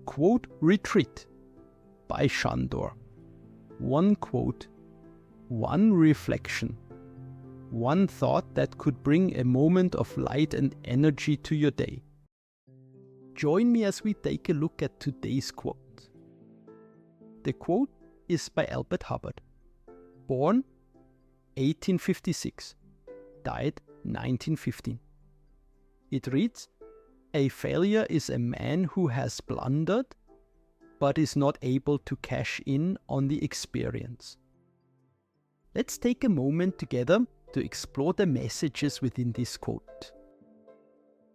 Quote Retreat by Sandor. One quote, one reflection, one thought that could bring a moment of light and energy to your day. Join me as we take a look at today's quote. The quote is by Elbert Hubbard, born 1856, died 1915. It reads, "A failure is a man who has blundered but is not able to cash in on the experience." Let's take a moment together to explore the messages within this quote.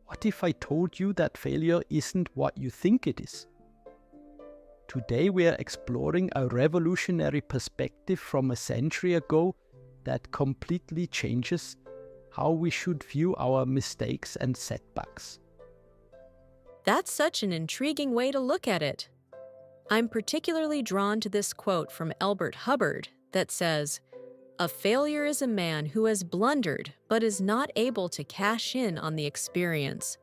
What if I told you that failure isn't what you think it is? Today we are exploring a revolutionary perspective from a century ago that completely changes how we should view our mistakes and setbacks. That's such an intriguing way to look at it. I'm particularly drawn to this quote from Elbert Hubbard that says, "A failure is a man who has blundered but is not able to cash in on the experience."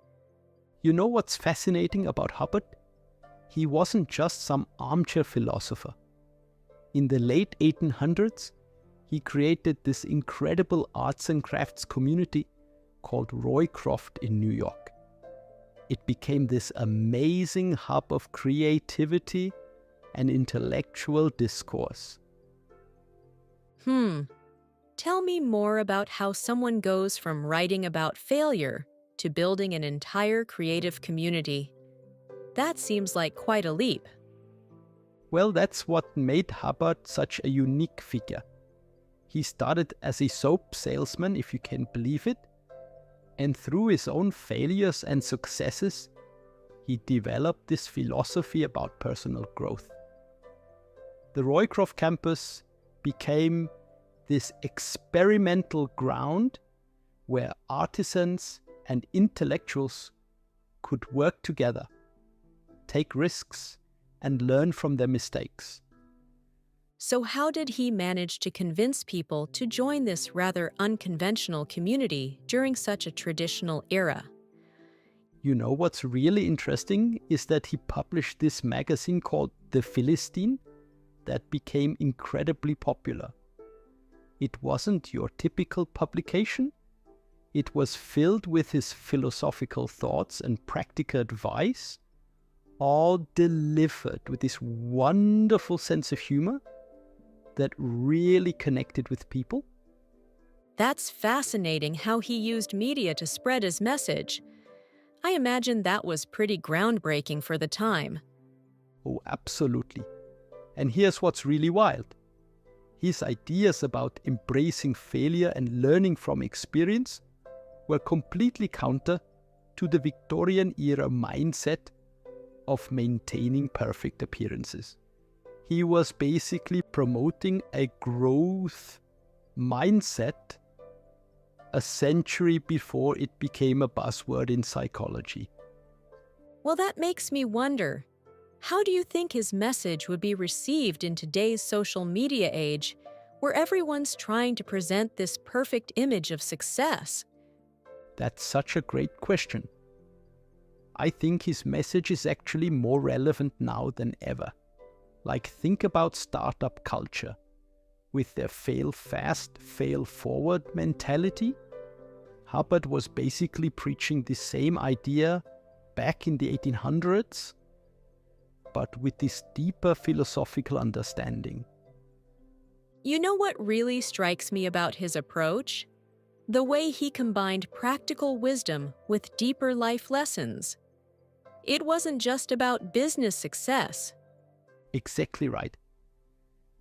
You know what's fascinating about Hubbard? He wasn't just some armchair philosopher. In the late 1800s, he created this incredible arts and crafts community called Roycroft in New York. It became this amazing hub of creativity and intellectual discourse. Tell me more about how someone goes from writing about failure to building an entire creative community. That seems like quite a leap. Well, that's what made Hubbard such a unique figure. He started as a soap salesman, if you can believe it, and through his own failures and successes, he developed this philosophy about personal growth. The Roycroft campus became this experimental ground where artisans and intellectuals could work together, take risks, and learn from their mistakes. So how did he manage to convince people to join this rather unconventional community during such a traditional era? You know what's really interesting is that he published this magazine called The Philistine that became incredibly popular. It wasn't your typical publication. It was filled with his philosophical thoughts and practical advice, all delivered with this wonderful sense of humor that really connected with people. That's fascinating how he used media to spread his message. I imagine that was pretty groundbreaking for the time. Oh, absolutely. And here's what's really wild. His ideas about embracing failure and learning from experience were completely counter to the Victorian era mindset of maintaining perfect appearances. He was basically promoting a growth mindset a century before it became a buzzword in psychology. Well, that makes me wonder, how do you think his message would be received in today's social media age, where everyone's trying to present this perfect image of success? That's such a great question. I think his message is actually more relevant now than ever. Like, think about startup culture. With their fail fast, fail forward mentality, Hubbard was basically preaching the same idea back in the 1800s, but with this deeper philosophical understanding. You know what really strikes me about his approach? The way he combined practical wisdom with deeper life lessons. It wasn't just about business success. Exactly right.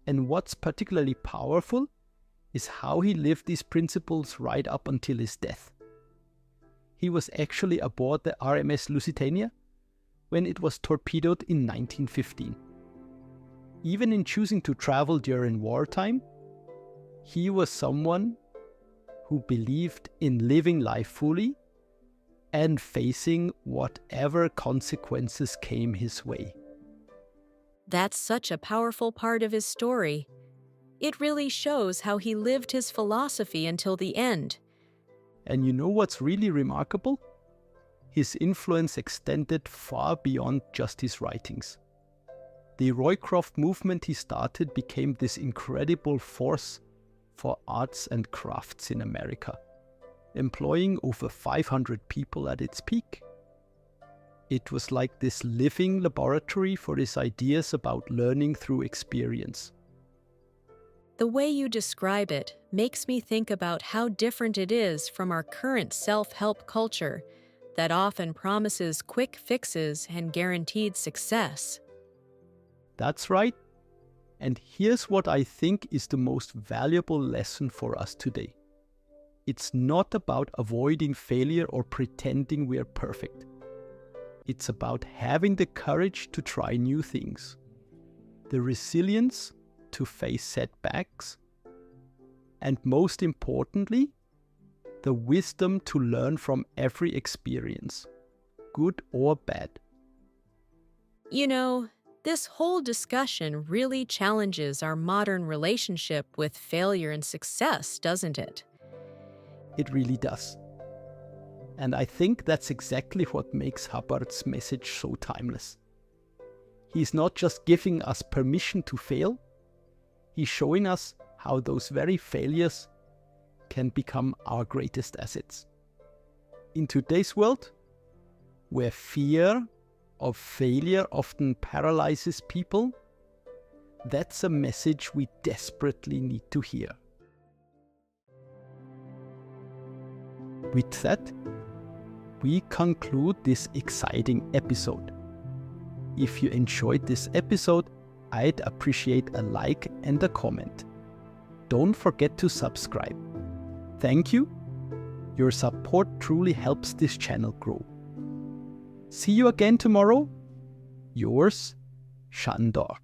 And what's particularly powerful is how he lived these principles right up until his death. He was actually aboard the RMS Lusitania when it was torpedoed in 1915. Even in choosing to travel during wartime, he was someone who believed in living life fully and facing whatever consequences came his way. That's such a powerful part of his story. It really shows how he lived his philosophy until the end. And you know what's really remarkable? his influence extended far beyond just his writings. The Roycroft movement he started became this incredible force for arts and crafts in America, employing over 500 people at its peak. It was like this living laboratory for his ideas about learning through experience. The way you describe it makes me think about how different it is from our current self-help culture that often promises quick fixes and guaranteed success. That's right. And here's what I think is the most valuable lesson for us today. It's not about avoiding failure or pretending we are perfect. It's about having the courage to try new things, the resilience to face setbacks, and most importantly, the wisdom to learn from every experience, good or bad. You know, this whole discussion really challenges our modern relationship with failure and success, doesn't it? It really does. And I think that's exactly what makes Hubbard's message so timeless. He's not just giving us permission to fail, he's showing us how those very failures can become our greatest assets. In today's world, where fear of failure often paralyzes people, that's a message we desperately need to hear. With that, we conclude this exciting episode. If you enjoyed this episode, I'd appreciate a like and a comment. Don't forget to subscribe. Thank you. Your support truly helps this channel grow. See you again tomorrow. Yours, Sandor.